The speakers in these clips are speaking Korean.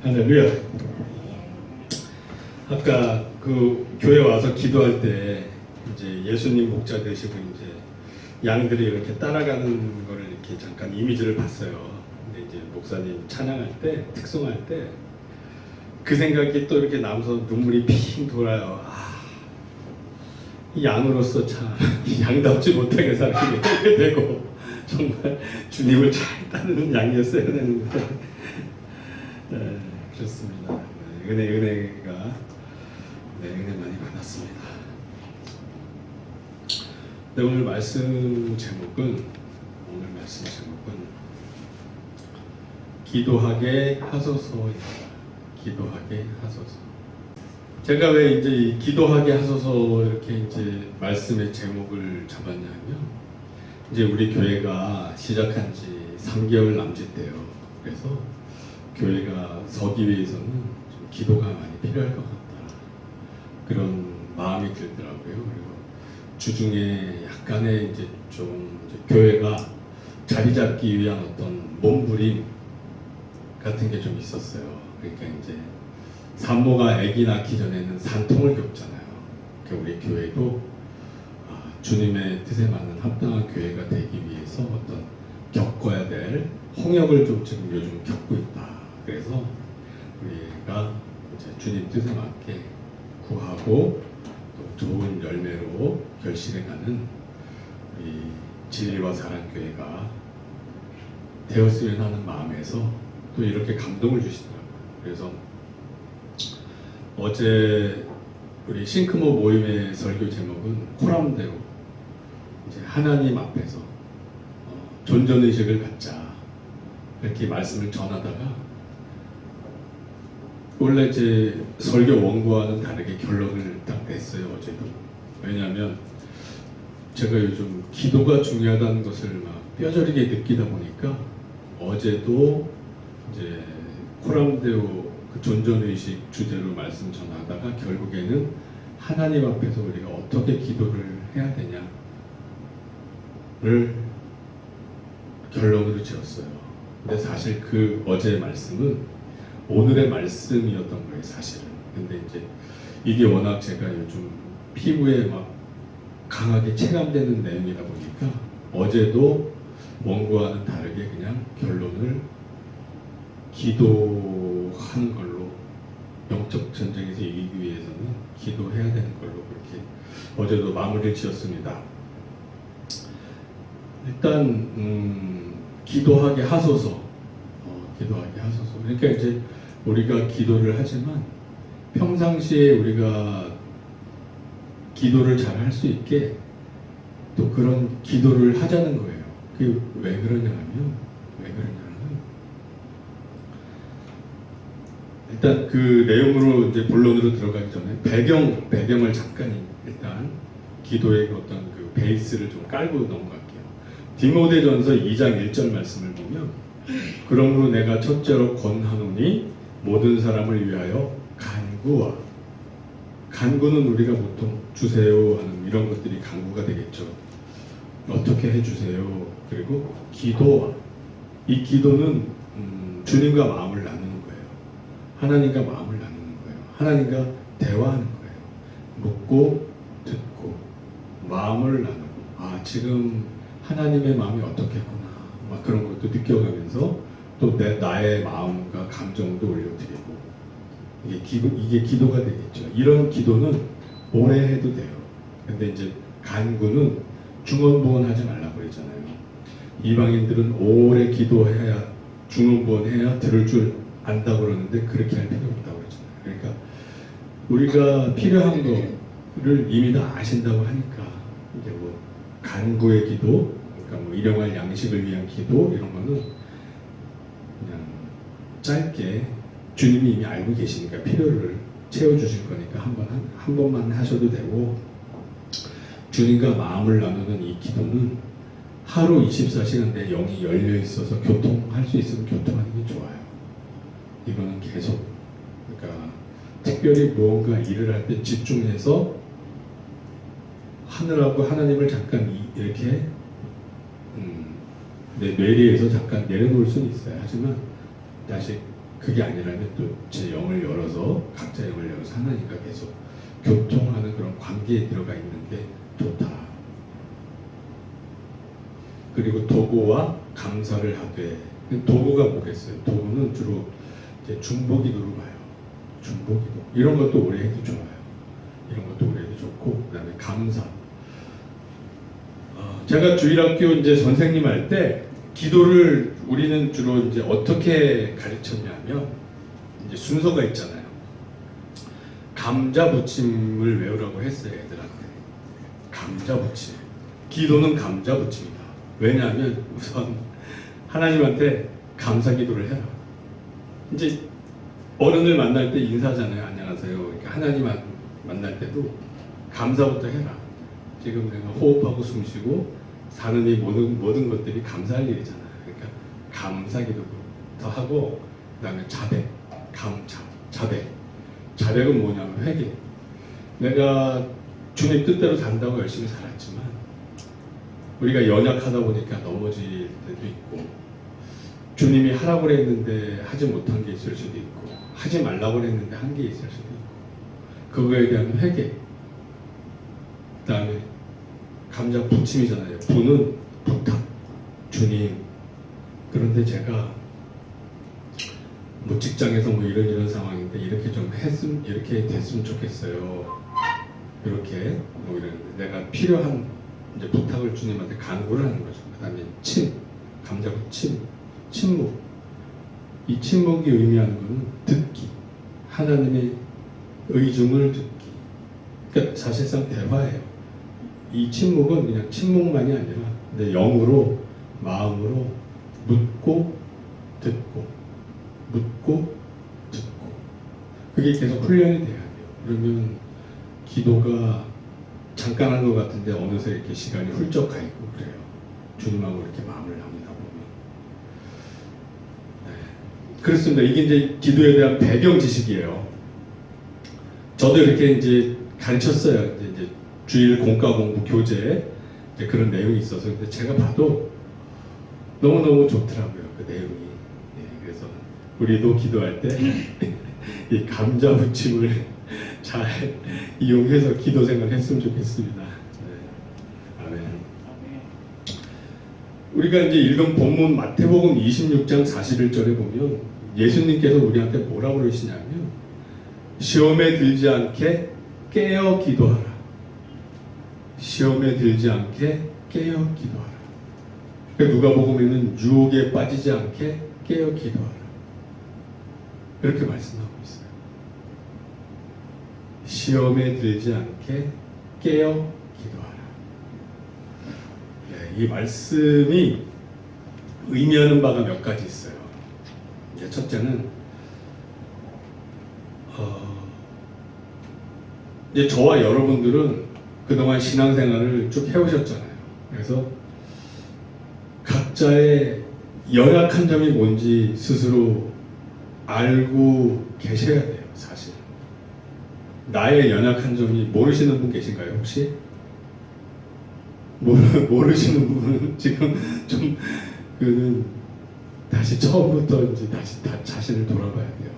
할렐루야. 아까 그 교회 와서 기도할 때 이제 예수님 목자 되시고 이제 양들이 이렇게 따라가는 거를 이렇게 잠깐 이미지를 봤어요. 근데 이제 목사님 찬양할 때, 특송할 때 그 생각이 또 이렇게 나면서 눈물이 핑 돌아요. 이 양으로서 참 양답지 못하게 살게 되고 정말 주님을 잘 따르는 양이었어야 되는데 네, 그렇습니다. 은혜가 은혜 많이 받았습니다. 네, 오늘 말씀 제목은 기도하게 하소서입니다. 기도하게 하소서. 제가 왜 이제 이 기도하게 하소서 이렇게 이제 말씀의 제목을 잡았냐면요. 이제 우리 교회가 시작한 지 3개월 남짓 돼요. 그래서 교회가 서기 위해서는 좀 기도가 많이 필요할 것 같다. 그런 마음이 들더라고요. 그리고 주중에 약간의 이제 좀 이제 교회가 자리 잡기 위한 어떤 몸부림 같은 게 좀 있었어요. 그러니까 이제 산모가 아기 낳기 전에는 산통을 겪잖아요. 그러니까 우리 교회도 주님의 뜻에 맞는 합당한 교회가 되기 위해서 어떤 겪어야 될 홍역을 좀 지금 요즘 겪고 있다. 그래서 우리가 이제 주님 뜻에 맞게 구하고 또 좋은 열매로 결실해가는 우리 진리와 사랑 교회가 되었으면 하는 마음에서 또 이렇게 감동을 주시더라고요. 그래서 어제 우리 싱크모 모임의 설교 제목은 코람대로 이제 하나님 앞에서 존전의식을 갖자 이렇게 말씀을 전하다가 원래 제 설교 원고와는 다르게 결론을 딱 냈어요. 어제도. 왜냐하면 제가 요즘 기도가 중요하다는 것을 막 뼈저리게 느끼다 보니까 어제도 이제 코람데오 그 존전의식 주제로 말씀 전하다가 결국에는 하나님 앞에서 우리가 어떻게 기도를 해야 되냐를 결론으로 지었어요. 근데 사실 그 어제의 말씀은 오늘의 말씀이었던 거예요, 사실은. 근데 이제 이게 워낙 제가 요즘 피부에 막 강하게 체감되는 내용이다 보니까 어제도 원고와는 다르게 그냥 결론을 기도하는 걸로, 영적 전쟁에서 이기기 위해서는 기도해야 되는 걸로 그렇게 어제도 마무리를 지었습니다. 일단 기도하게 하소서. 기도하게 하소서. 그러니까 이제 우리가 기도를 하지만 평상시에 우리가 기도를 잘 할 수 있게 또 그런 기도를 하자는 거예요. 그게 왜 그러냐면 일단 그 내용으로 이제 본론으로 들어가기 전에 배경을 잠깐 일단 기도의 어떤 그 베이스를 좀 깔고 넘어갈게요. 디모데전서 2장 1절 말씀을 보면 그러므로 내가 첫째로 권하노니 모든 사람을 위하여 간구는 우리가 보통 주세요 하는 이런 것들이 간구가 되겠죠. 어떻게 해주세요. 그리고 이 기도는 주님과 마음을 나누는 거예요. 하나님과 마음을 나누는 거예요. 하나님과 대화하는 거예요. 묻고 듣고 마음을 나누고 지금 하나님의 마음이 어떻겠구나 막 그런 것도 느껴가면서 또 나의 마음과 감정도 올려드리고 이게 기도가 되겠죠. 이런 기도는 오래 해도 돼요. 근데 이제 간구는 중언부언하지 말라고 그러잖아요. 이방인들은 오래 기도해야 중언부언해야 들을 줄 안다고 그러는데 그렇게 할 필요 없다고 그러잖아요. 그러니까 우리가 필요한 거를 이미 다 아신다고 하니까 이제 뭐 간구의 기도, 그러니까 뭐 일용할 양식을 위한 기도 이런 거는 그냥 짧게 주님이 이미 알고 계시니까 필요를 채워주실 거니까 한 번만 하셔도 되고, 주님과 마음을 나누는 이 기도는 하루 24시간 내 영이 열려 있어서 교통할 수 있으면 교통하는 게 좋아요. 이거는 계속, 그러니까 특별히 무언가 일을 할 때 집중해서 하느라고 하나님을 잠깐 이렇게 내 뇌리에서 잠깐 내려놓을 수는 있어요. 하지만 다시 그게 아니라면 또 제 영을 열어서 각자 영을 열어서 하나님과 계속 교통하는 그런 관계에 들어가 있는 게 좋다. 그리고 도구와 감사를 하되, 도구가 뭐겠어요? 도구는 주로 이제 중보기도로 봐요. 중보기도 이런 것도 오래 해도 좋아요. 이런 것도 오래 해도 좋고, 그다음에 감사. 제가 주일학교 이제 선생님 할 때 기도를 우리는 주로 이제 어떻게 가르쳤냐면, 이제 순서가 있잖아요. 감자 부침을 외우라고 했어요, 애들한테. 감자 부침. 기도는 감자 부침이다. 왜냐하면 우선 하나님한테 감사 기도를 해라. 이제 어른을 만날 때 인사하잖아요. 안녕하세요. 그러니까 하나님 만날 때도 감사부터 해라. 지금 내가 호흡하고 숨쉬고 사는 이 모든 것들이 감사할 일이잖아요. 그러니까 감사 기도부터 하고, 그 다음에 자백, 자백은 뭐냐면 회개. 내가 주님 뜻대로 산다고 열심히 살았지만 우리가 연약하다 보니까 넘어질 때도 있고, 주님이 하라고 했는데 하지 못한 게 있을 수도 있고, 하지 말라고 했는데 한 게 있을 수도 있고, 그거에 대한 회개. 그 다음에 감자 부침이잖아요. 부는 부탁. 주님, 그런데 제가 뭐 직장에서 뭐 이런 상황인데 이렇게 좀 이렇게 됐으면 좋겠어요. 이렇게 뭐 이런 내가 필요한 이제 부탁을 주님한테 간구를 하는 거죠. 그다음에 감자 부침, 침묵. 이 침묵이 의미하는 것은 듣기. 하나님의 의중을 듣기. 그러니까 사실상 대화예요. 이 침묵은 그냥 침묵만이 아니라 내 영으로, 마음으로 묻고 듣고, 그게 계속 훈련이 돼야 돼요. 그러면 기도가 잠깐 한 것 같은데 어느새 이렇게 시간이 훌쩍 가 있고 그래요. 주님하고 이렇게 마음을 나누다 보면. 네. 그렇습니다. 이게 이제 기도에 대한 배경 지식이에요. 저도 이렇게 이제 가르쳤어요. 이제 주일 공과 공부 교재 이제 그런 내용이 있어서. 근데 제가 봐도 너무너무 좋더라고요. 그 내용이. 네. 그래서 우리도 기도할 때 이 감자 부침을 잘 이용해서 기도 생활을 했으면 좋겠습니다. 네. 아멘. 우리가 이제 읽은 본문 마태복음 26장 41절에 보면 예수님께서 우리한테 뭐라고 그러시냐면, 시험에 들지 않게 깨어 기도하라. 시험에 들지 않게 깨어 기도하라. 누가복음에는 유혹에 빠지지 않게 깨어 기도하라. 이렇게 말씀하고 있어요. 시험에 들지 않게 깨어 기도하라. 네, 이 말씀이 의미하는 바가 몇 가지 있어요. 첫째는 이제 저와 여러분들은 그동안 신앙생활을 쭉 해오셨잖아요. 그래서 각자의 연약한 점이 뭔지 스스로 알고 계셔야 돼요. 사실 나의 연약한 점이 모르시는 분 계신가요? 혹시? 모르시는 분은 지금 좀 그는 다시 처음부터 이제 다시 자신을 돌아봐야 돼요.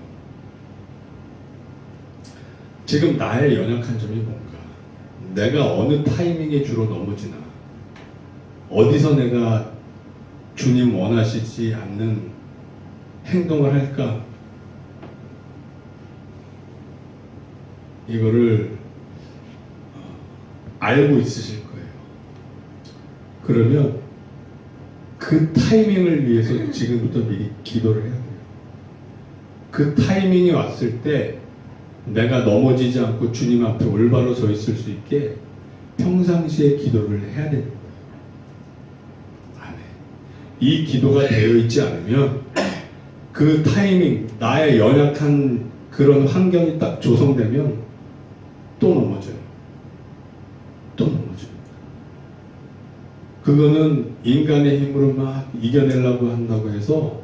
지금 나의 연약한 점이 뭔가? 내가 어느 타이밍에 주로 넘어지나? 어디서 내가 주님 원하시지 않는 행동을 할까? 이거를 알고 있으실 거예요. 그러면 그 타이밍을 위해서 지금부터 미리 기도를 해야 돼요. 그 타이밍이 왔을 때 내가 넘어지지 않고 주님 앞에 올바로 서 있을 수 있게 평상시에 기도를 해야 되는 거예요. 아멘. 이 기도가 되어 있지 않으면 그 타이밍, 나의 연약한 그런 환경이 딱 조성되면 또 넘어져요. 그거는 인간의 힘으로 막 이겨내려고 한다고 해서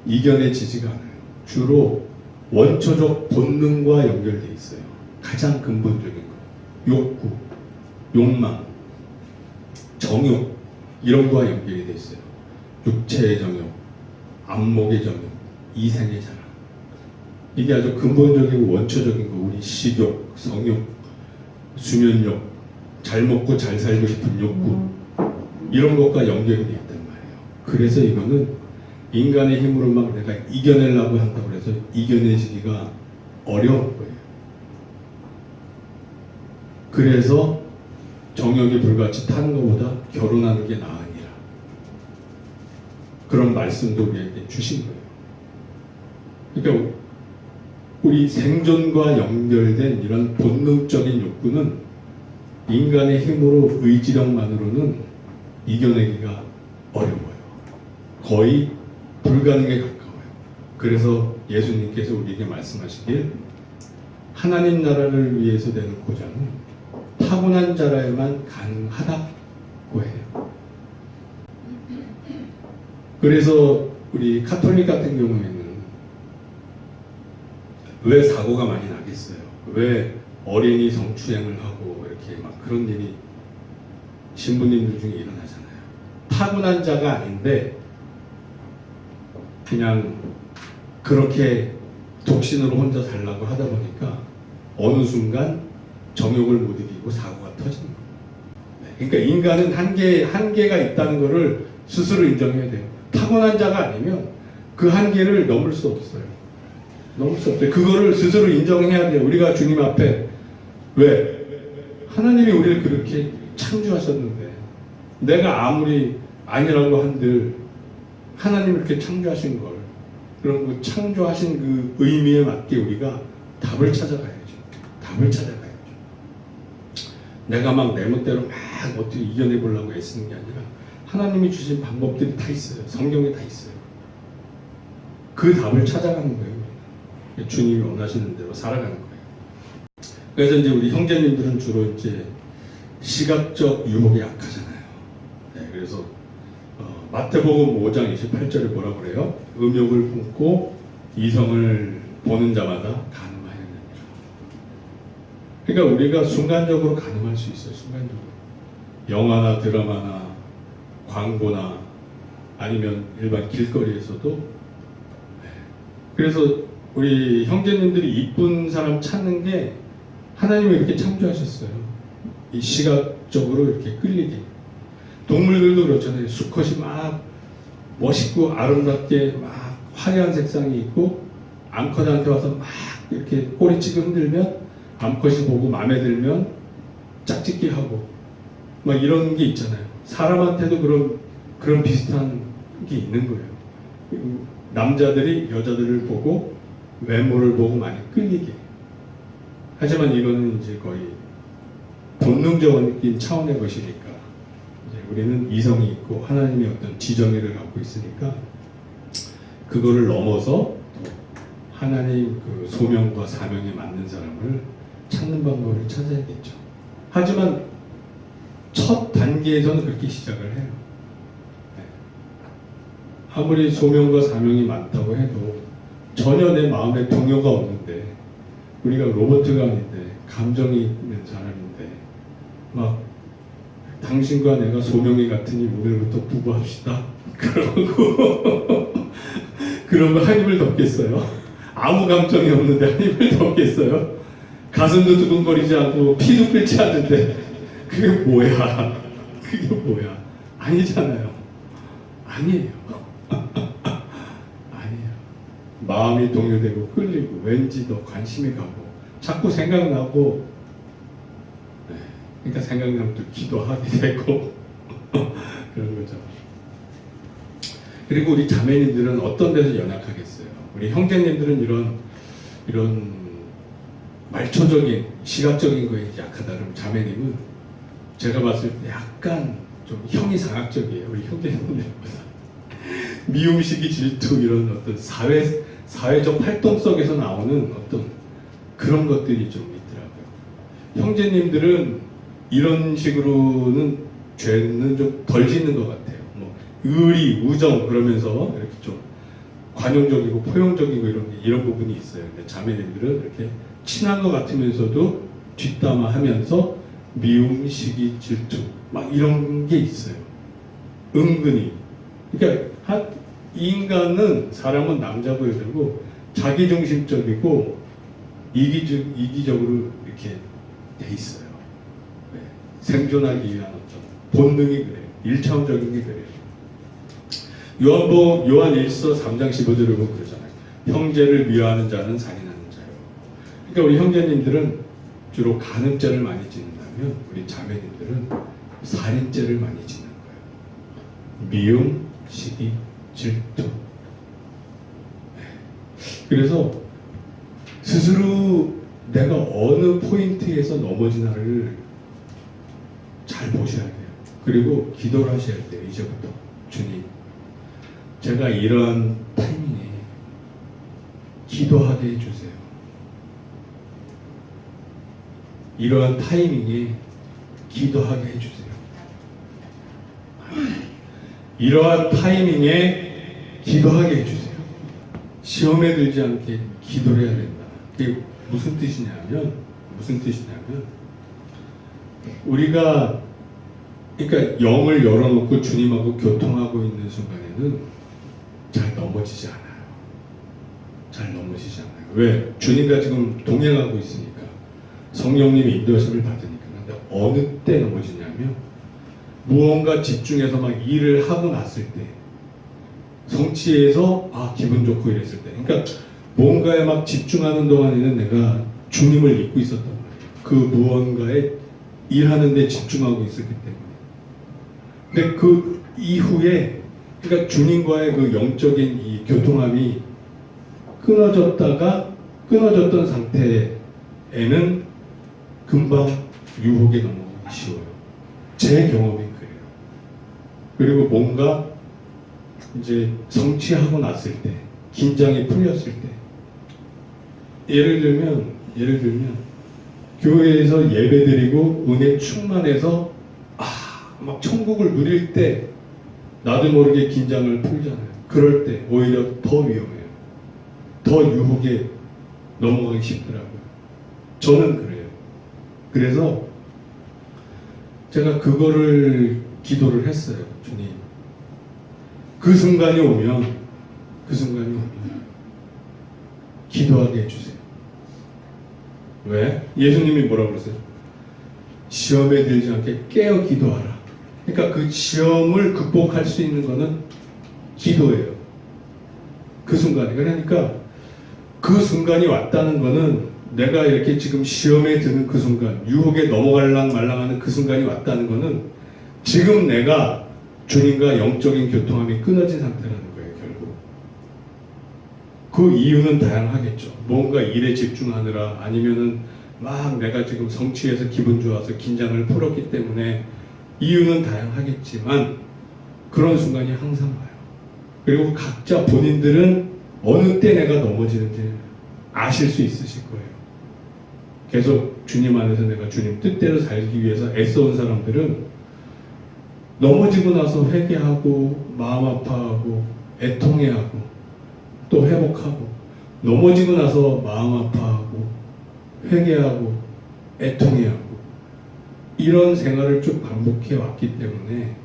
이겨내지지가 않아요. 주로 원초적 본능과 연결되어 있어요. 가장 근본적인 거. 욕구, 욕망, 정욕 이런 거와 연결이 되어 있어요. 육체의 정욕, 안목의 정욕, 이생의 자랑 이게 아주 근본적이고 원초적인 거, 우리 식욕, 성욕, 수면욕, 잘 먹고 잘 살고 싶은 욕구, 이런 것과 연결이 되어 있단 말이에요. 그래서 이거는 인간의 힘으로 막 내가 이겨내려고 한다고 해서 이겨내지기가 어려운 거예요. 그래서 정욕이 불같이 타는 것보다 결혼하는 게 나으니라. 그런 말씀도 우리에게 주신 거예요. 그러니까 우리 생존과 연결된 이런 본능적인 욕구는 인간의 힘으로, 의지력만으로는 이겨내기가 어려워요. 거의 불가능에 가까워요. 그래서 예수님께서 우리에게 말씀하시길, 하나님 나라를 위해서 되는 고자는 타고난 자라야만 가능하다고 해요. 그래서 우리 카톨릭 같은 경우에는 왜 사고가 많이 나겠어요? 왜 어린이 성추행을 하고 이렇게 막 그런 일이 신부님들 중에 일어나잖아요. 타고난 자가 아닌데 그냥 그렇게 독신으로 혼자 살라고 하다 보니까 어느 순간 정욕을 못 이기고 사고가 터지는 거예요. 그러니까 인간은 한계가 있다는 것을 스스로 인정해야 돼요. 타고난 자가 아니면 그 한계를 넘을 수 없어요. 넘을 수 없어요. 그거를 스스로 인정해야 돼요. 우리가 주님 앞에, 왜? 하나님이 우리를 그렇게 창조하셨는데, 내가 아무리 아니라고 한들 하나님이 이렇게 창조하신 걸, 그런 그 창조하신 그 의미에 맞게 우리가 답을 찾아가야죠. 답을 찾아가야죠. 내가 막 내 멋대로 막 어떻게 이겨내보려고 애쓰는 게 아니라 하나님이 주신 방법들이 다 있어요. 성경에 다 있어요. 그 답을 찾아가는 거예요. 주님이 원하시는 대로 살아가는 거예요. 그래서 이제 우리 형제님들은 주로 이제 시각적 유혹에 약하잖아요. 네, 그래서 마태복음 5장 28절에 뭐라 그래요? 음욕을 품고 이성을 보는 자마다 간음하였느니라. 그러니까 우리가 순간적으로 간음할 수 있어요. 순간적으로. 영화나 드라마나 광고나 아니면 일반 길거리에서도. 네. 그래서 우리 형제님들이 이쁜 사람 찾는 게 하나님이 이렇게 창조하셨어요. 이 시각적으로 이렇게 끌리게. 동물들도 그렇잖아요. 수컷이 막 멋있고 아름답게 막 화려한 색상이 있고, 암컷한테 와서 막 이렇게 꼬리치고 흔들면 암컷이 보고 마음에 들면 짝짓기 하고 막 이런 게 있잖아요. 사람한테도 그런 비슷한 게 있는 거예요. 남자들이 여자들을 보고 외모를 보고 많이 끌리게. 하지만 이거는 이제 거의 본능적인 차원의 것이니까, 이제 우리는 이성이 있고 하나님의 어떤 지정의를 갖고 있으니까 그거를 넘어서 하나님 그 소명과 사명에 맞는 사람을 찾는 방법을 찾아야겠죠. 하지만 첫 단계에서는 그렇게 시작을 해요. 아무리 소명과 사명이 많다고 해도 전혀 내 마음에 동요가 없는데, 우리가 로봇가 아닌데 감정이 있는 사람인데 막 당신과 내가 소명이 같으니 오늘부터 부부합시다 그러고 그러면 한 입을 덮겠어요? 아무 감정이 없는데 한 입을 덮겠어요? 가슴도 두근거리지 않고 피도 끓지 않는데 그게 뭐야? 그게 뭐야? 아니잖아요. 아니에요. 마음이 동요되고 끌리고 왠지 더 관심이 가고 자꾸 생각나고, 네, 그러니까 생각나면 또 기도하게 되고 그런 거죠. 그리고 우리 자매님들은 어떤 데서 연약하겠어요? 우리 형제님들은 이런 말초적인 시각적인 거에 약하다. 그럼 자매님은 제가 봤을 때 약간 좀 형이 상학적이에요. 우리 형제님들보다. 미움시기, 질투, 이런 어떤 사회적 활동 속에서 나오는 어떤 그런 것들이 좀 있더라고요. 형제님들은 이런 식으로는 죄는 좀 덜 짓는 것 같아요. 뭐 의리, 우정 그러면서 이렇게 좀 관용적이고 포용적이고 이런 부분이 있어요. 근데 자매님들은 이렇게 친한 것 같으면서도 뒷담화하면서 미움, 시기, 질투 막 이런 게 있어요. 은근히. 그러니까 인간은, 사람은 남자고 여자고 자기중심적이고 이기적으로 이렇게 돼 있어요. 네. 생존하기 위한 어떤 본능이 그래요. 1차원적인 게 그래요. 요한 1서 3장 15절을 보면 그러잖아요. 형제를 미워하는 자는 살인하는 자요. 그러니까 우리 형제님들은 주로 간음죄를 많이 짓는다면 우리 자매님들은 살인죄를 많이 짓는 거예요. 미움, 시기, 질투. 그래서 스스로 내가 어느 포인트에서 넘어지나를 잘 보셔야 돼요. 그리고 기도를 하셔야 돼요. 이제부터 주님, 제가 이런 타이밍에 기도하게 해주세요. 이러한 타이밍에 기도하게 해주세요. 이러한 타이밍에 기도하게 해주세요. 시험에 들지 않게 기도를 해야 된다. 그게 무슨 뜻이냐면 우리가 그러니까 영을 열어놓고 주님하고 교통하고 있는 순간에는 잘 넘어지지 않아요. 잘 넘어지지 않아요. 왜? 주님과 지금 동행하고 있으니까 성령님의 인도하심을 받으니까. 근데 어느 때 넘어지냐면 무언가 집중해서 막 일을 하고 났을 때, 성취해서 기분 좋고 이랬을 때, 그러니까 뭔가에 막 집중하는 동안에는 내가 주님을 잊고 있었단 말이에요. 그 무언가에 일하는 데 집중하고 있었기 때문에. 근데 그 이후에 그러니까 주님과의 그 영적인 이 교통함이 끊어졌던 상태에는 금방 유혹에 넘어가기 쉬워요. 제 경험이 그래요. 그리고 뭔가 이제 성취하고 났을 때, 긴장이 풀렸을 때, 예를 들면 교회에서 예배드리고 은혜 충만해서 막 천국을 누릴 때 나도 모르게 긴장을 풀잖아요. 그럴 때 오히려 더 위험해요. 더 유혹에 넘어가기 쉽더라고요. 저는 그래요. 그래서 제가 그거를 기도를 했어요. 주님, 그 순간이 오면 기도하게 해주세요. 왜? 예수님이 뭐라고 그러세요? 시험에 들지 않게 깨어 기도하라. 그러니까 그 시험을 극복할 수 있는 거는 기도예요. 그 순간에. 그러니까 그 순간이 왔다는 거는 내가 이렇게 지금 시험에 드는 그 순간, 유혹에 넘어갈랑 말랑하는 그 순간이 왔다는 거는 지금 내가 주님과 영적인 교통함이 끊어진 상태라는 거예요, 결국. 그 이유는 다양하겠죠. 뭔가 일에 집중하느라, 아니면은 막 내가 지금 성취해서 기분 좋아서 긴장을 풀었기 때문에, 이유는 다양하겠지만 그런 순간이 항상 와요. 그리고 각자 본인들은 어느 때 내가 넘어지는지 아실 수 있으실 거예요. 계속 주님 안에서 내가 주님 뜻대로 살기 위해서 애써온 사람들은 넘어지고 나서 회개하고 마음 아파하고 애통해하고 또 회복하고, 넘어지고 나서 마음 아파하고 회개하고 애통해하고, 이런 생활을 쭉 반복해 왔기 때문에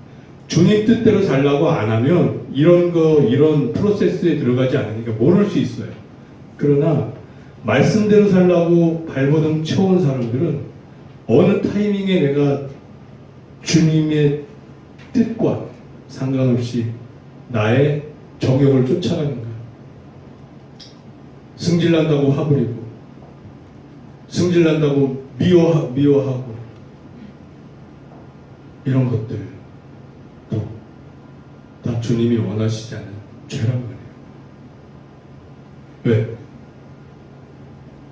주님 뜻대로 살라고 안 하면 이런 프로세스에 들어가지 않으니까 모를 수 있어요. 그러나 말씀대로 살라고 발버둥 쳐온 사람들은 어느 타이밍에 내가 주님의 뜻과 상관없이 나의 정욕을 쫓아가는 거예요. 승질난다고 화부리고, 승질난다고 미워하고, 이런 것들도 다 주님이 원하시지 않는 죄란 말이에요. 왜?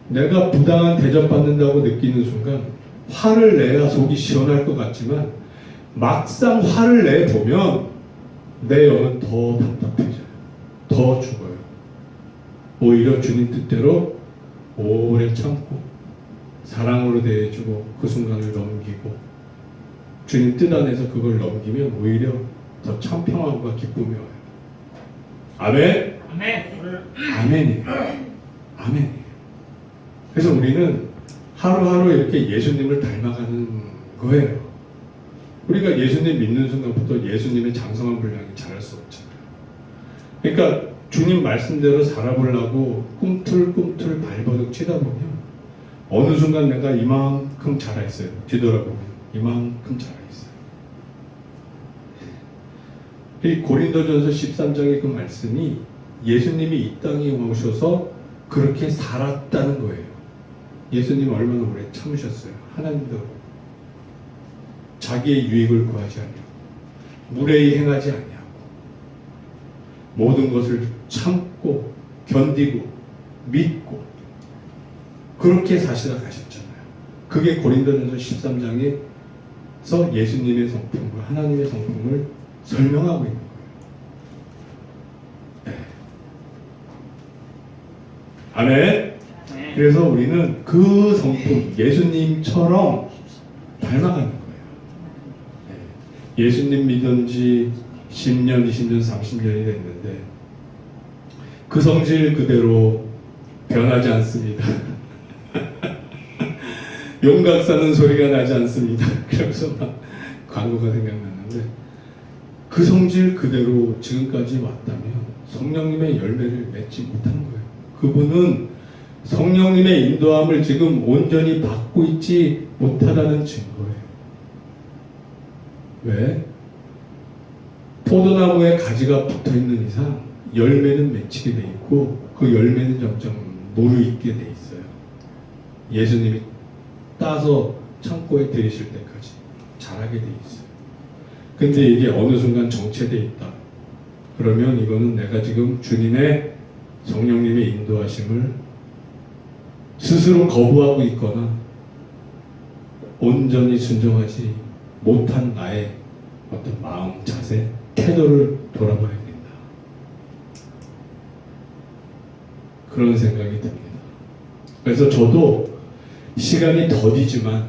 내가 부당한 대접받는다고 느끼는 순간 화를 내야 속이 시원할 것 같지만 막상 화를 내보면 내 영은 더 답답해져요. 더 죽어요. 오히려 주님 뜻대로 오래 참고 사랑으로 대해주고 그 순간을 넘기고 주님 뜻 안에서 그걸 넘기면 오히려 더 참 평안과 기쁨이 와요. 아멘? 아멘이에요. 아멘이에요. 그래서 우리는 하루하루 이렇게 예수님을 닮아가는 거예요. 우리가 예수님 믿는 순간부터 예수님의 장성한 분량이 자랄 수 없잖아요. 그러니까 주님 말씀대로 살아보려고 꿈틀꿈틀 발버둥 치다 보면 어느 순간 내가 이만큼 자라 있어요. 뒤돌아보면 이만큼 자라 있어요. 이 고린도전서 13장의 그 말씀이 예수님이 이 땅에 오셔서 그렇게 살았다는 거예요. 예수님 얼마나 오래 참으셨어요. 하나님도 자기의 유익을 구하지 아니하고 무례히 행하지 아니하고 모든 것을 참고 견디고 믿고 그렇게 사시다 가셨잖아요. 그게 고린도전서 13장에서 예수님의 성품과 하나님의 성품을 설명하고 있는 거예요. 네. 아멘. 그래서 우리는 그 성품 예수님처럼 닮아가는 거예요. 네. 예수님 믿은 지 10년, 20년, 30년이 됐는데 그 성질 그대로 변하지 않습니다. 용각 사는 소리가 나지 않습니다. 그래서 막 광고가 생각났는데 그 성질 그대로 지금까지 왔다면 성령님의 열매를 맺지 못한 거예요. 그분은 성령님의 인도함을 지금 온전히 받고 있지 못하다는 증거예요. 왜? 포도나무에 가지가 붙어있는 이상 열매는 맺히게 돼 있고 그 열매는 점점 무르익게 돼 있어요. 예수님이 따서 창고에 들이실 때까지 자라게 돼 있어요. 근데 이게 어느 순간 정체돼 있다. 그러면 이거는 내가 지금 주님의 성령님의 인도하심을 스스로 거부하고 있거나 온전히 순종하지 못한 나의 어떤 마음, 자세, 태도를 돌아봐야 된다. 그런 생각이 듭니다. 그래서 저도 시간이 더디지만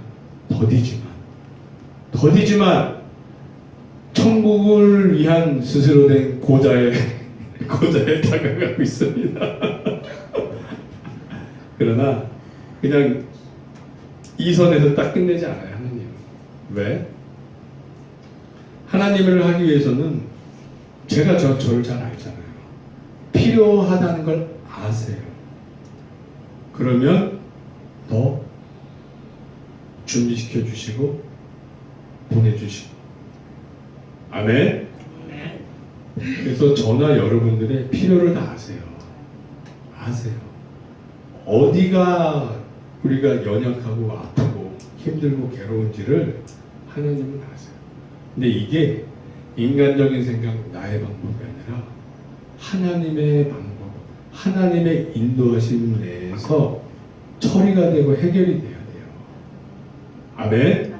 천국을 위한 스스로 된 고자에 다가가고 있습니다. 그러나 그냥 이 선에서 딱 끝내지 않아요. 하나님. 왜? 하나님을 하기 위해서는 제가 저를 잘 알잖아요. 필요하다는 걸 아세요. 그러면 더 준비시켜 주시고 보내주시고 아멘. 그래서 저나 여러분들의 필요를 다 아세요. 어디가 우리가 연약하고 아프고 힘들고 괴로운지를 하나님은 아세요. 근데 이게 인간적인 생각, 나의 방법이 아니라 하나님의 방법, 하나님의 인도하심 내에서 처리가 되고 해결이 돼야 돼요. 아멘?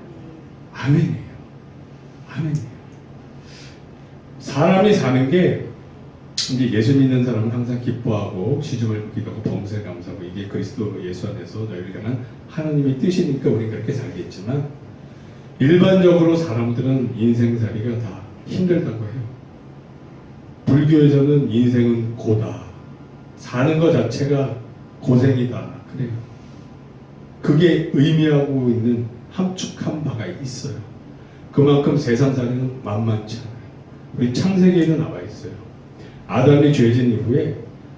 아멘이에요. 사람이 사는 게 이제 예수 믿는 사람은 항상 기뻐하고 시중을 기도하고 범사에 감사하고 이게 그리스도 예수 안에서 너희를 향한 하나님의 뜻이니까 우리는 그렇게 살겠지만 일반적으로 사람들은 인생살이가 다 힘들다고 해요. 불교에서는 인생은 고다. 사는 것 자체가 고생이다. 그래요. 그게 의미하고 있는 함축한 바가 있어요. 그만큼 세상살이는 만만치 않아요. 우리 창세기에도 나와 있어요. 아담이 죄진 이후에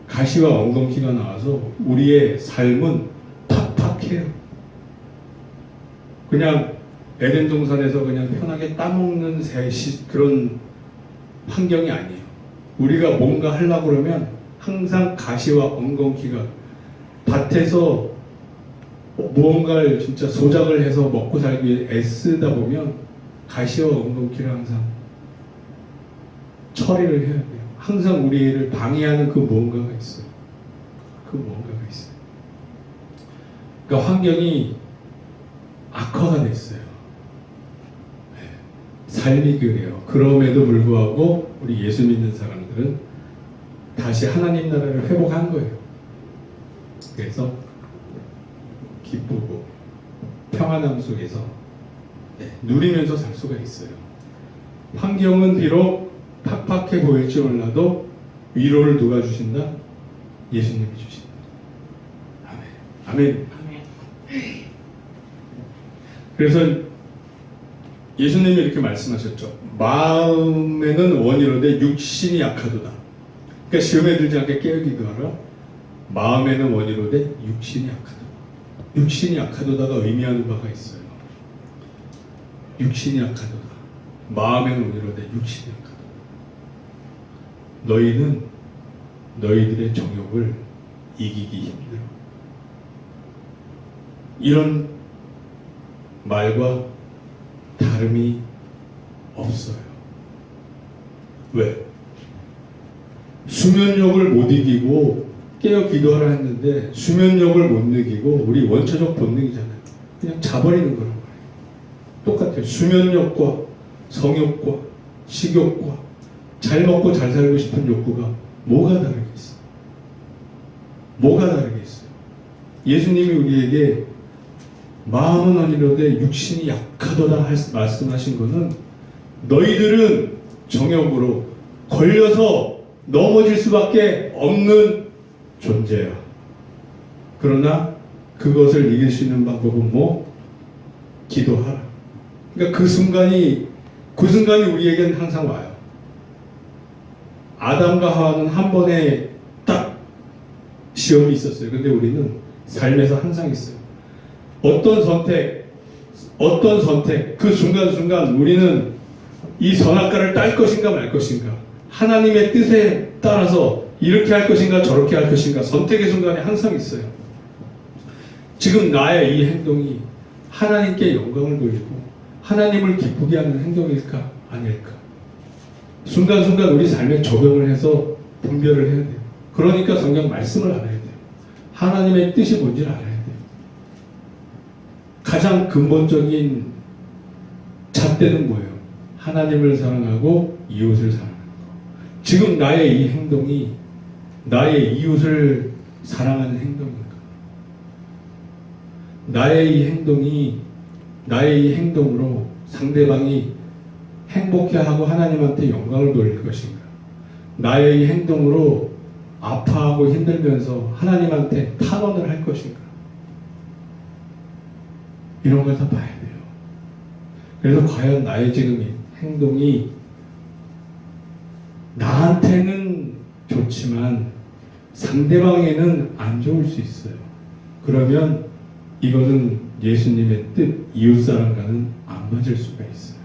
가시와 엉겅퀴가 나와서 우리의 삶은 팍팍해요. 그냥 에덴 동산에서 그냥 편하게 따먹는 그런 환경이 아니에요. 우리가 뭔가 하려고 그러면 항상 가시와 엉겅퀴가 밭에서 무언가를 진짜 소작을 해서 먹고 살기 위해 애쓰다 보면 가시와 엉겅퀴를 항상 처리를 해야 돼요. 항상 우리를 방해하는 그 무언가가 있어요. 그러니까 환경이 악화가 됐어요. 삶이 그래요. 그럼에도 불구하고 우리 예수 믿는 사람들은 다시 하나님 나라를 회복한 거예요. 그래서 기쁘고 평안함 속에서 누리면서 살 수가 있어요. 환경은 비록 팍팍해 보일지 몰라도 위로를 누가 주신다? 예수님이 주신다. 아멘. 그래서 예수님이 이렇게 말씀하셨죠. 마음에는 원이로되 육신이 약하도다. 그러니까 시험에 들지 않게 깨어 기도하라. 마음에는 원이로되 육신이 약하다. 육신이 약하도다가 의미하는 바가 있어요. 육신이 약하도다. 마음에는 원이로되 육신이 약하도다. 너희는 너희들의 정욕을 이기기 힘들어. 이런 말과 다름이 없어요. 왜? 수면욕을 못 이기고 깨어 기도하라 했는데 수면욕을 못 이기고 우리 원초적 본능이잖아요. 그냥 자버리는 거란 말이에요. 똑같아요. 수면욕과 성욕과 식욕과 잘 먹고 잘 살고 싶은 욕구가 뭐가 다르겠어요? 뭐가 다르겠어요? 예수님이 우리에게 마음은 원이로되 육신이 약하도다 말씀하신 것은 너희들은 정욕으로 걸려서 넘어질 수밖에 없는 존재야. 그러나 그것을 이길 수 있는 방법은 뭐? 기도하라. 그러니까 그 순간이 우리에게는 항상 와요. 아담과 하와는 한 번에 딱 시험이 있었어요. 근데 우리는 삶에서 항상 있어요. 어떤 선택, 그 순간순간 우리는 이 선악과를 딸 것인가 말 것인가, 하나님의 뜻에 따라서 이렇게 할 것인가 저렇게 할 것인가 선택의 순간에 항상 있어요. 지금 나의 이 행동이 하나님께 영광을 돌리고 하나님을 기쁘게 하는 행동일까 아닐까, 순간순간 우리 삶에 적용을 해서 분별을 해야 돼요. 그러니까 성경 말씀을 알아야 돼요. 하나님의 뜻이 뭔지를 알아야 돼요. 가장 근본적인 잣대는 뭐예요? 하나님을 사랑하고 이웃을 사랑하는 거. 지금 나의 이 행동이 나의 이웃을 사랑하는 행동인가? 나의 이 행동으로 상대방이 행복해하고 하나님한테 영광을 돌릴 것인가? 나의 이 행동으로 아파하고 힘들면서 하나님한테 탄원을 할 것인가? 이런 걸 다 봐야 돼요. 그래서 과연 나의 지금 이 행동이 나한테는 좋지만 상대방에는 안 좋을 수 있어요. 그러면 이거는 예수님의 뜻, 이웃사랑과는 안 맞을 수가 있어요.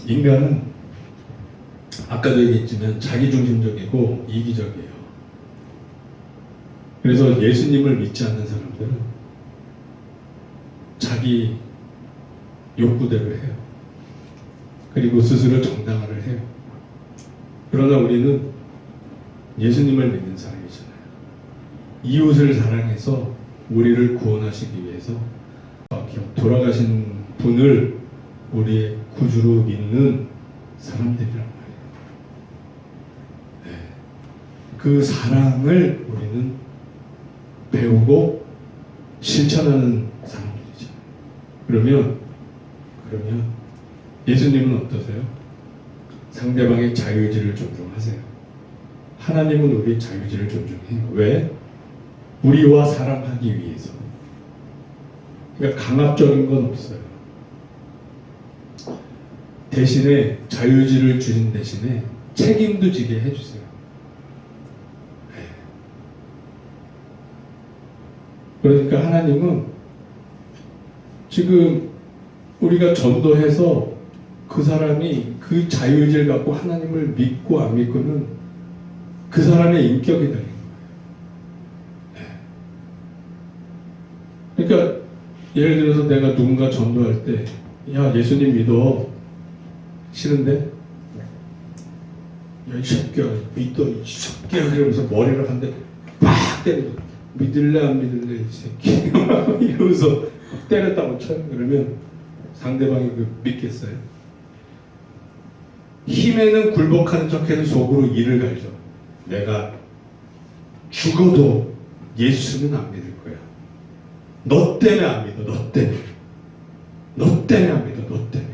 인간은 아까도 얘기했지만 자기중심적이고 이기적이에요. 그래서 예수님을 믿지 않는 사람들은 자기 욕구대로 해요. 그리고 스스로 정당화를 해요. 그러나 우리는 예수님을 믿는 사람이잖아요. 이웃을 사랑해서 우리를 구원하시기 위해서 돌아가신 분을 우리의 구주로 믿는 사람들이란 말이에요. 네. 그 사랑을 우리는 배우고 실천하는 사람들이죠. 그러면 예수님은 어떠세요? 상대방의 자유의지를 존중하세요. 하나님은 우리의 자유의지를 존중해요. 왜? 우리와 사랑하기 위해서. 그러니까 강압적인 건 없어요. 대신에 자유의지를 주신 대신에 책임도 지게 해주세요. 네. 그러니까 하나님은 지금 우리가 전도해서 그 사람이 그 자유의지를 갖고 하나님을 믿고 안 믿고는 그 사람의 인격이 달린 거예요. 네. 그러니까 예를 들어서 내가 누군가 전도할 때, 야, 예수님 믿어. 싫은데? 야, 이 새끼야, 믿어, 이 새끼야. 이러면서 머리를 한 대 빡 때리고, 믿을래, 안 믿을래, 이 새끼. 이러면서 때렸다고 쳐요. 그러면 상대방이 믿겠어요? 힘에는 굴복하는 척해서 속으로 이를 갈죠. 내가 죽어도 예수는 안 믿을 거야. 너 때문에 안 믿어. 너 때문에 안 믿어. 너 때문에.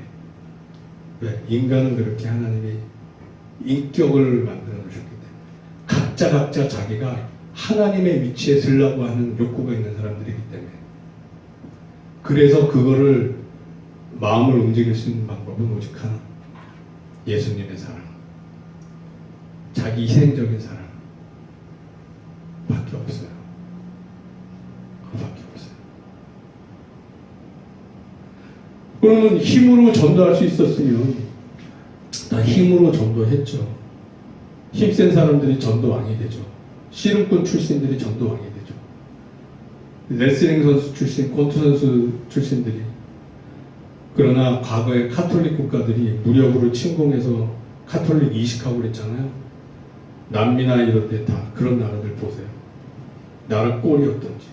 왜? 인간은 그렇게 하나님이 인격을 만들어 놓으셨기 때문에 각자 자기가 하나님의 위치에 서려고 하는 욕구가 있는 사람들이기 때문에 그래서 그거를 마음을 움직일 수 있는 방법은 오직 하나, 예수님의 사랑, 자기 희생적인 사랑 밖에 없어요. 그밖에 없어요. 그러면 힘으로 전도할 수 있었으면 다 힘으로 전도했죠. 힘센 사람들이 전도왕이 되죠. 씨름꾼 출신들이 전도왕이 되죠. 레슬링 선수 출신, 권투 선수 출신들이. 그러나 과거에 카톨릭 국가들이 무력으로 침공해서 카톨릭 이식하고 그랬잖아요. 남미나 이런 데 다 그런 나라들 보세요. 나라 꼴이 어떤지.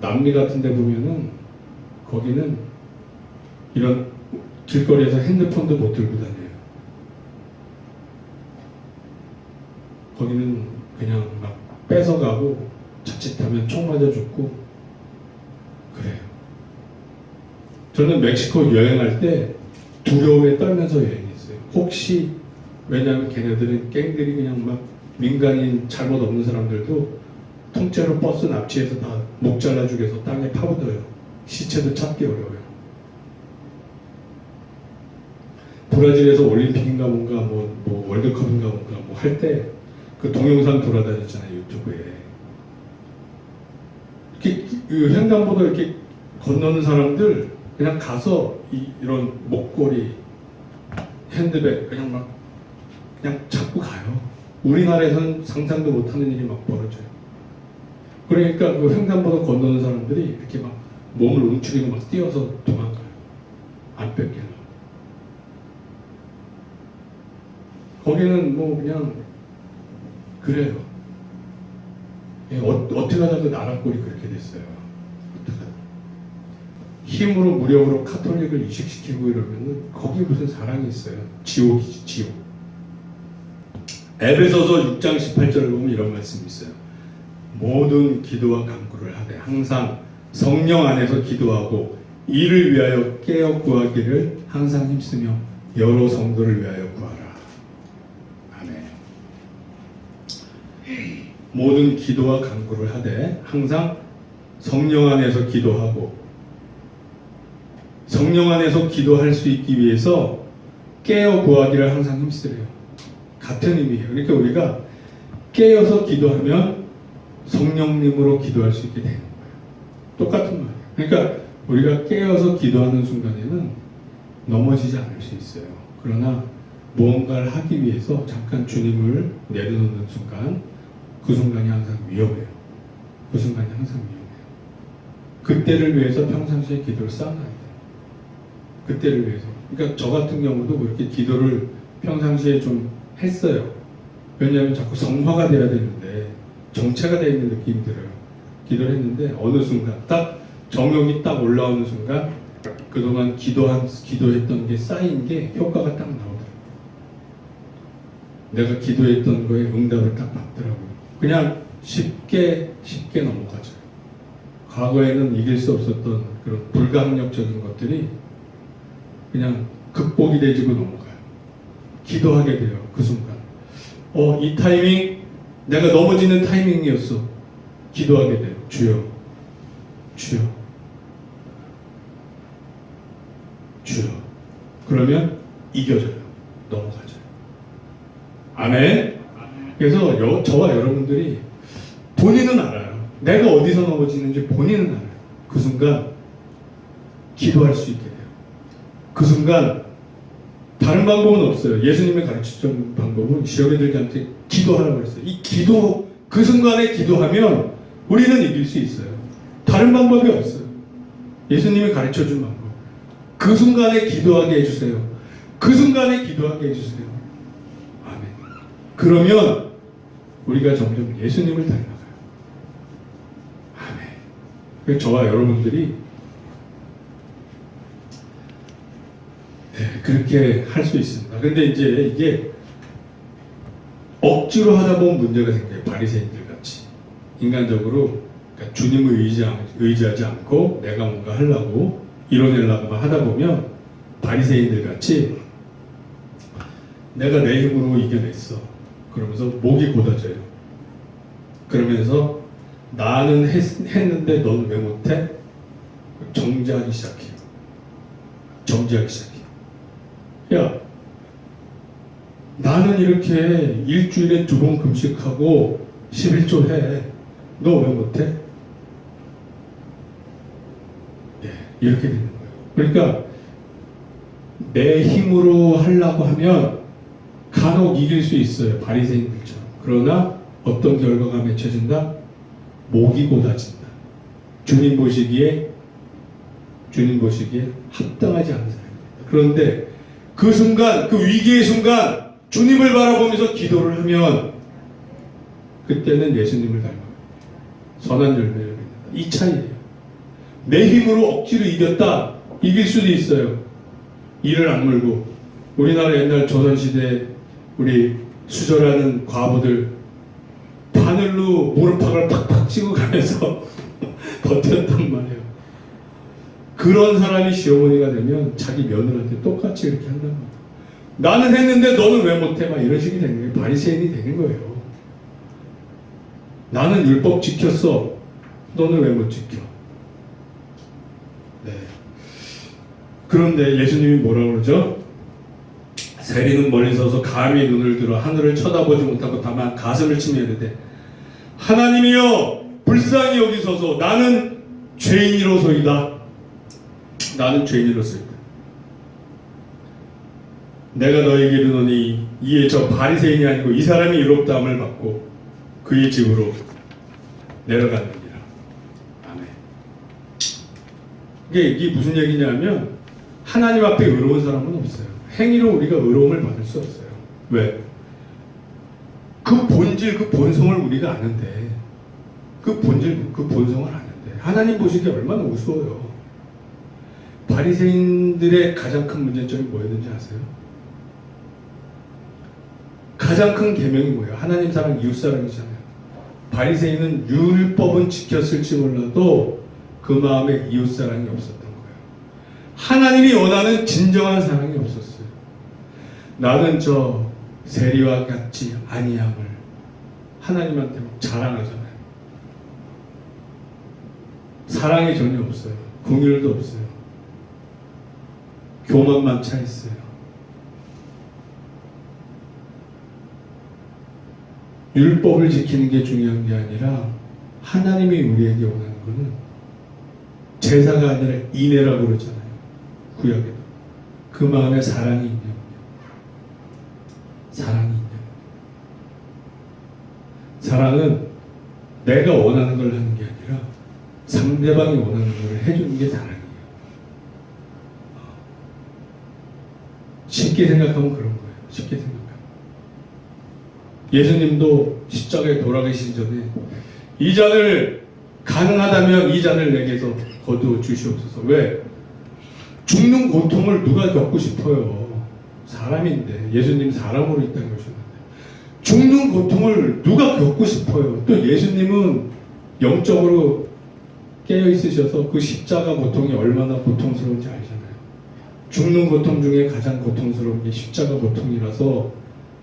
남미 같은 데 보면은 거기는 이런 길거리에서 핸드폰도 못 들고 다녀요. 거기는 그냥 막 뺏어가고 자칫하면 총 맞아 죽고 그래요. 저는 멕시코 여행할 때 두려움에 떨면서 여행했어요. 혹시, 왜냐하면 걔네들은 갱들이 그냥 막 민간인 잘못 없는 사람들도 통째로 버스 납치해서 다 목 잘라 죽여서 땅에 파묻어요. 시체도 찾기 어려워요. 브라질에서 올림픽인가 뭔가 뭐 월드컵인가 뭔가 뭐 할 때 그 동영상 돌아다녔잖아요, 유튜브에. 이렇게 횡단보도 이렇게 건너는 사람들 그냥 가서 이런 목걸이, 핸드백 그냥 잡고 가요. 우리나라에서는 상상도 못하는 일이 막 벌어져요. 그러니까 그 횡단보도 건너는 사람들이 이렇게 막 몸을 움츠리고 막 뛰어서 도망가요. 안 뺏기려고. 거기는 뭐 그냥 그래요. 어떻게 하다가 나라 꼴이 그렇게 됐어요. 힘으로 무력으로 카톨릭을 이식시키고 이러면은 거기 무슨 사랑이 있어요. 지옥이지, 지옥. 에베소서 6장 18절을 보면 이런 말씀이 있어요. 모든 기도와 간구를 하되 항상 성령 안에서 기도하고 이를 위하여 깨어 구하기를 항상 힘쓰며 여러 성도를 위하여 구하라. 아멘. 모든 기도와 간구를 하되 항상 성령 안에서 기도하고, 성령 안에서 기도할 수 있기 위해서 깨어 구하기를 항상 힘쓰래요. 같은 의미예요. 그러니까 우리가 깨어서 기도하면 성령님으로 기도할 수 있게 되는 거예요. 똑같은 말이에요. 그러니까 우리가 깨어서 기도하는 순간에는 넘어지지 않을 수 있어요. 그러나 무언가를 하기 위해서 잠깐 주님을 내려놓는 순간, 그 순간이 항상 위험해요. 그 순간이 항상 위험해요. 그때를 위해서 평상시에 기도를 쌓아놔야 돼요. 그때를 위해서. 그러니까 저 같은 경우도 그렇게 기도를 평상시에 좀 했어요. 왜냐하면 자꾸 성화가 돼야 되는데 정체가 되어 있는 느낌이 들어요. 기도를 했는데 어느 순간 딱 정욕이 딱 올라오는 순간 그동안 기도했던 게 쌓인 게 효과가 딱 나오더라고요. 내가 기도했던 거에 응답을 딱 받더라고요. 그냥 쉽게 넘어가죠. 과거에는 이길 수 없었던 그런 불가항력적인 것들이 그냥 극복이 되지고 넘어가요. 기도하게 돼요. 그 순간. 이 타이밍, 내가 넘어지는 타이밍이었어. 기도하게 돼요. 주여, 주여, 주여. 그러면 이겨져요. 넘어가죠. 아멘. 그래서 저와 여러분들이 본인은 알아요. 내가 어디서 넘어지는지 본인은 알아요. 그 순간 기도할 수 있게 돼요. 그 순간 다른 방법은 없어요. 예수님의 가르치던 방법은 지역애들한테 기도하라고 했어요. 이 기도, 그 순간에 기도하면 우리는 이길 수 있어요. 다른 방법이 없어요. 예수님이 가르쳐준 방법. 그 순간에 기도하게 해주세요. 그 순간에 기도하게 해주세요. 아멘. 그러면 우리가 점점 예수님을 닮아가요. 아멘. 그래서 저와 여러분들이 그렇게 할 수 있습니다. 근데 이제 이게 억지로 하다 보면 문제가 생겨요. 바리새인들 같이. 인간적으로 그러니까 주님을 의지하지 않고 내가 뭔가 하려고 이뤄내려고만 하다 보면 바리새인들 같이 내가 내 힘으로 이겨냈어. 그러면서 목이 곧아져요. 그러면서 나는 했는데 넌 왜 못해? 정지하기 시작해요. 정지하기 시작해요. 야, 나는 이렇게 일주일에 2번 금식하고 11조 해. 너 왜 못해? 네, 이렇게 되는 거예요. 그러니까 내 힘으로 하려고 하면 간혹 이길 수 있어요. 바리새인들처럼. 그러나 어떤 결과가 맺혀진다? 목이 곧아진다. 주님 보시기에 합당하지 않은 사람입니다. 그런데 그 순간, 그 위기의 순간 주님을 바라보면서 기도를 하면 그때는 예수님을 닮아요. 선한 열매를 맺는다. 이 차이예요. 내 힘으로 억지로 이겼다. 이길 수도 있어요. 이를 악물고. 우리나라 옛날 조선시대 우리 수절하는 과부들 바늘로 무릎팍을 팍팍 치고 가면서 버텼단 말이에요. 그런 사람이 시어머니가 되면 자기 며느리한테 똑같이 이렇게 한단 말이에요. 나는 했는데 너는 왜 못해? 막 이런 식이 되는 거예요. 바리새인이 되는 거예요. 나는 율법 지켰어. 너는 왜 못 지켜? 네. 그런데 예수님이 뭐라고 그러죠? 세리는 멀리 서서 감히 눈을 들어 하늘을 쳐다보지 못하고 다만 가슴을 치며 이르되 하나님이여 불쌍히 여기소서 나는 죄인이로소이다. 나는 죄인이로소이다. 내가 너에게 이르노니 이에 저 바리새인이 아니고 이 사람이 의롭다함을 받고 그의 집으로 내려갔느니라. 아멘. 이게 무슨 얘기냐면 하나님 앞에 의로운 사람은 없어요. 행위로 우리가 의로움을 받을 수 없어요. 왜? 그 본질, 그 본성을 우리가 아는데 그 본질, 그 본성을 아는데 하나님 보시기에 얼마나 우스워요. 바리새인들의 가장 큰 문제점이 뭐였는지 아세요? 가장 큰 계명이 뭐예요? 하나님 사랑, 이웃 사랑이잖아요. 바리새인은 율법은 지켰을지 몰라도 그 마음에 이웃 사랑이 없었던 거예요. 하나님이 원하는 진정한 사랑이 없었어요. 나는 저 세리와 같지 아니함을 하나님한테 자랑하잖아요. 사랑이 전혀 없어요. 긍휼도 없어요. 교만만 차 있어요. 율법을 지키는 게 중요한 게 아니라 하나님이 우리에게 원하는 것은 제사가 아니라 인애라고 그러잖아요. 구약에도. 그 마음에 사랑이 있냐. 사랑이 있냐. 사랑은 내가 원하는 걸 하는 게 아니라 상대방이 원하는 걸 해주는 게 사랑이에요. 쉽게 생각하면 그런 거예요. 쉽게 생각하면. 예수님도 십자가에 돌아가시기 전에 이 잔을 가능하다면 이 잔을 내게서 거두어 주시옵소서. 왜? 죽는 고통을 누가 겪고 싶어요? 사람인데 예수님 사람으로 이 땅에 오셨는데 죽는 고통을 누가 겪고 싶어요? 또 예수님은 영적으로 깨어 있으셔서 그 십자가 고통이 얼마나 고통스러운지 알잖아요. 죽는 고통 중에 가장 고통스러운 게 십자가 고통이라서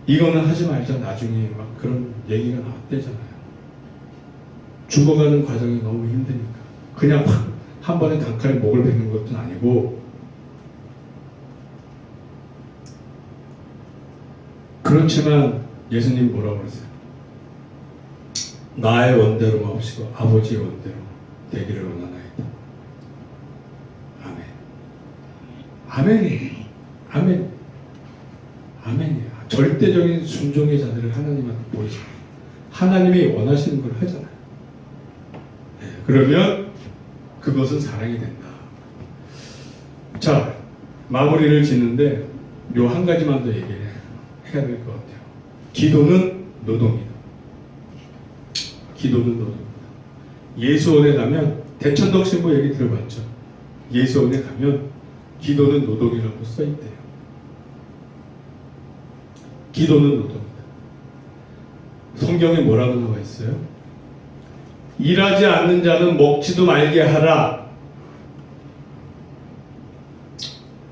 이거는 하지 말자 나중에 막 그런 얘기가 나왔대잖아요. 죽어가는 과정이 너무 힘드니까 그냥 한 번에 단칼에 목을 베는 것도 아니고 그렇지만 예수님 뭐라고 그러세요? 나의 원대로 마옵시고 아버지의 원대로 되기를 원하나이다. 아멘. 아멘이에요. 아멘. 아멘이에요. 절대적인 순종의 자들을 하나님한테 보이죠. 하나님이 원하시는 걸 하잖아요. 네, 그러면 그것은 사랑이 된다. 자, 마무리를 짓는데 요 한 가지만 더 얘기해야 될 것 같아요. 기도는 노동이다. 기도는 노동이다. 예수원에 가면 대천덕 신부 얘기 들어봤죠? 예수원에 가면 기도는 노동이라고 써있대요. 기도는 노동이다. 성경에 뭐라고 나와 있어요? 일하지 않는 자는 먹지도 말게 하라.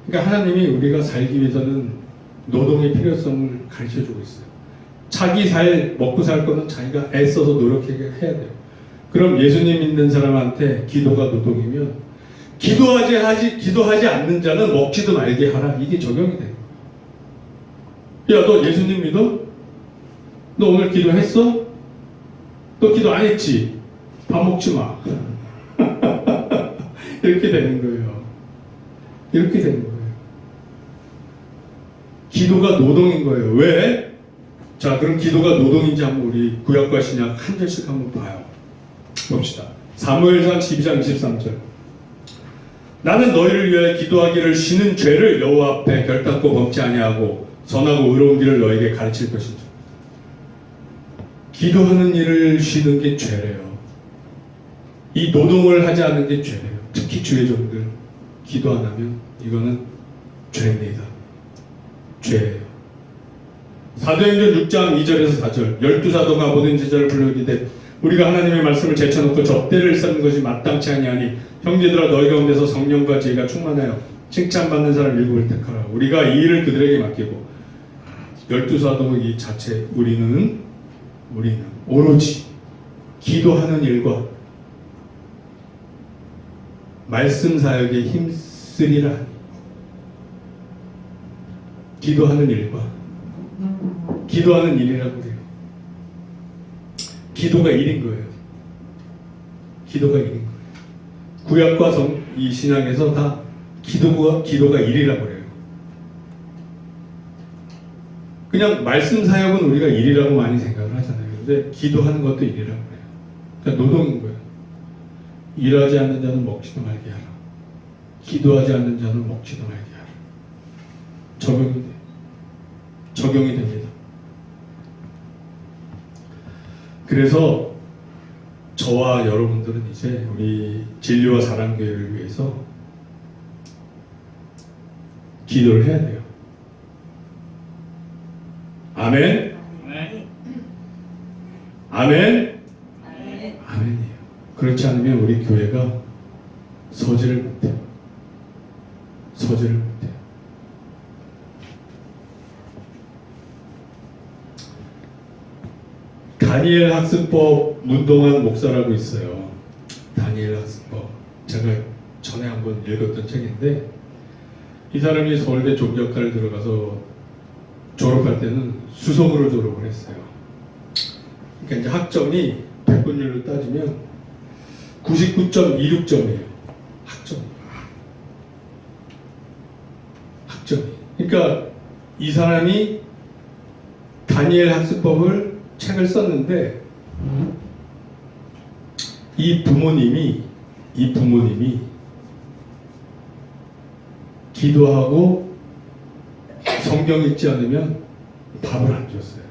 그러니까 하나님이 우리가 살기 위해서는 노동의 필요성을 가르쳐주고 있어요. 자기 먹고 살 거는 자기가 애써서 노력하게 해야 돼요. 그럼 예수님 믿는 사람한테 기도가 노동이면 기도하지 않는 자는 먹지도 말게 하라. 이게 적용이 되는 거야. 야, 너 예수님 믿어? 너 오늘 기도했어? 너 기도 안 했지? 밥 먹지 마. 이렇게 되는 거예요. 이렇게 되는 거예요. 기도가 노동인 거예요. 왜? 자, 그럼 기도가 노동인지 한번 우리 구약과 신약 한 절씩 한번 봐요. 봅시다. 사무엘상 12장 23절. 나는 너희를 위하여 기도하기를 쉬는 죄를 여호와 앞에 결단코 범치 아니하고 선하고 의로운 길을 너에게 가르칠 것이죠. 기도하는 일을 쉬는 게 죄래요. 이 노동을 하지 않는 게 죄래요. 특히 주의 종들 기도 안 하면 이거는 죄입니다. 죄예요. 사도행전 6장 2절에서 4절. 12사도가 모든 제자를 불러이르되 우리가 하나님의 말씀을 제쳐놓고 접대를 쌓는 것이 마땅치 아니하니 형제들아 너희 가운데서 성령과 지혜가 충만하여 칭찬받는 사람 일곱을 택하라. 우리가 이 일을 그들에게 맡기고 12사도 이 자체 우리는 오로지 기도하는 일과 말씀 사역에 힘쓰리라 하니 기도하는 일과 기도하는 일이라고 해요. 기도가 일인 거예요. 기도가 일인 거예요. 구약과 이 신약에서 다 기도가 일이라고 그래요. 그냥 말씀 사역은 우리가 일이라고 많이 생각을 하잖아요. 근데 기도하는 것도 일이라고 그래요. 그러니까 노동인 거예요. 일하지 않는 자는 먹지도 말게 하라. 기도하지 않는 자는 먹지도 말게 하라. 적용이 됩니다. 그래서 저와 여러분들은 이제 우리 진리와 사랑교회를 위해서 기도를 해야 돼요. 아멘? 아멘? 아멘이에요. 그렇지 않으면 우리 교회가 서지를 못해요. 서지를 못해요. 다니엘 학습법 문동환 목사라고 있어요. 다니엘 학습법. 제가 전에 한번 읽었던 책인데 이 사람이 서울대 종교학과를 들어가서 졸업할 때는 수석으로 졸업을 했어요. 그러니까 이제 학점이 백분율로 따지면 99.26점이에요. 학점이. 그러니까 이 사람이 다니엘 학습법을 책을 썼는데 이 부모님이 기도하고 성경 읽지 않으면 밥을 안 줬어요.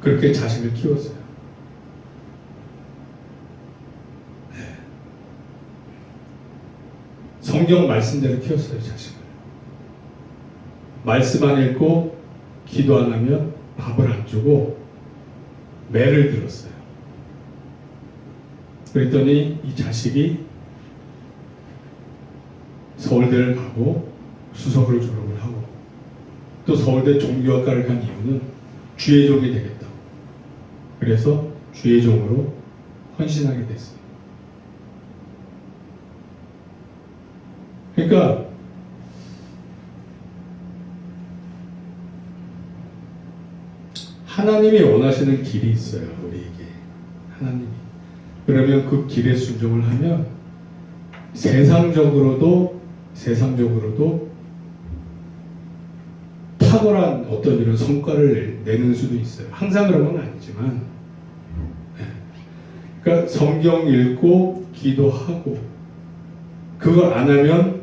그렇게 자식을 키웠어요. 성경 말씀대로 키웠어요, 자식을. 말씀 안 읽고 기도 안 하면 밥을 안 주고 매를 들었어요. 그랬더니 이 자식이 서울대를 가고 수석으로 졸업을 하고 또 서울대 종교학과를 간 이유는 주의 종이 되겠다고. 그래서 주의 종으로 헌신하게 됐어요. 그러니까 하나님이 원하시는 길이 있어요. 우리에게 하나님이. 그러면 그 길에 순종을 하면 세상적으로도 탁월한 어떤 이런 성과를 내는 수도 있어요. 항상 그런 건 아니지만. 그러니까 성경 읽고 기도하고 그걸 안 하면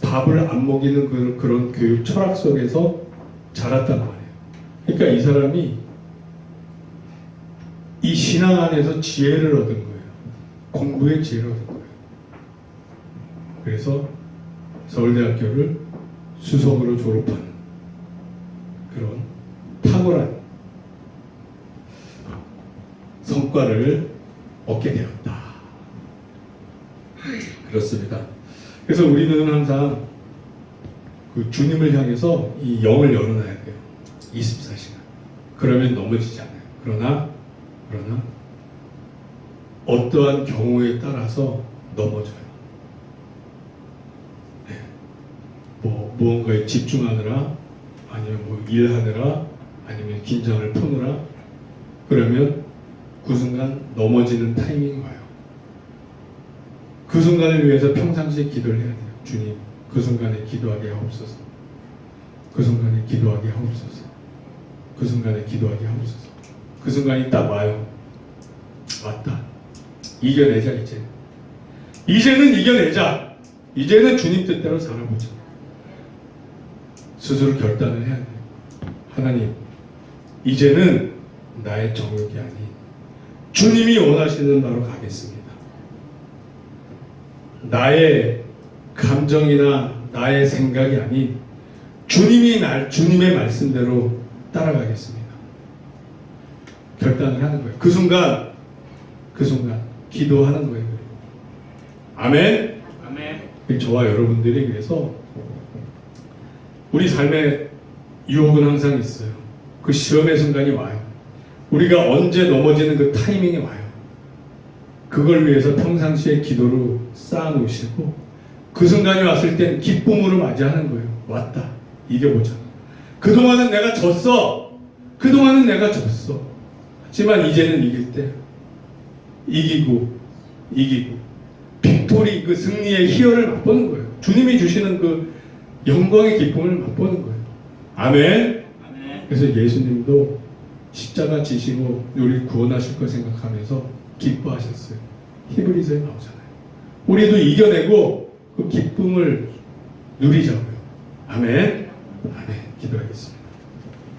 밥을 안 먹이는 그런 교육 철학 속에서 자랐단 말이에요. 그러니까 이 사람이 이 신앙 안에서 지혜를 얻은 거예요. 공부의 지혜를 얻은 거예요. 그래서 서울대학교를 수석으로 졸업하는 그런 탁월한 성과를 얻게 되었다. 그렇습니다. 그래서 우리는 항상 그 주님을 향해서 이 영을 열어놔야 돼요. 24시간. 그러면 넘어지지 않아요. 그러나 어떠한 경우에 따라서 넘어져요. 네. 뭐 무언가에 집중하느라, 아니면 뭐 일하느라, 아니면 긴장을 푸느라, 그러면 그 순간 넘어지는 타이밍이 와요. 그 순간을 위해서 평상시에 기도를 해야 돼요. 주님, 그 순간에 기도하게 하옵소서. 그 순간에 기도하게 하옵소서. 그 순간에 기도하게 하옵소서. 그 순간이 딱 와요. 왔다. 이겨내자 이제. 이제는 이겨내자. 이제는 주님 뜻대로 살아보자. 스스로 결단을 해야 돼요. 하나님, 이제는 나의 정욕이 아닌 주님이 원하시는 바로 가겠습니다. 나의 감정이나 나의 생각이 아닌 주님의 말씀대로 따라가겠습니다. 결단을 하는 거예요. 그 순간 기도하는 거예요. 아멘. 아멘. 저와 여러분들이 그래서 우리 삶에 유혹은 항상 있어요. 그 시험의 순간이 와요. 우리가 언제 넘어지는 그 타이밍이 와요. 그걸 위해서 평상시에 기도로 쌓아놓으시고 그 순간이 왔을 땐 기쁨으로 맞이하는 거예요. 왔다. 이겨보자. 그동안은 내가 졌어. 그동안은 내가 졌어. 하지만 이제는 이길 때 이기고 빅토리, 그 승리의 희열을 맛보는 거예요. 주님이 주시는 그 영광의 기쁨을 맛보는 거예요. 아멘. 그래서 예수님도 십자가 지시고 우리 구원하실 걸 생각하면서 기뻐하셨어요. 히브리서에 나오잖아요. 우리도 이겨내고 그 기쁨을 누리자고요. 아멘. 아멘. 기도하겠습니다.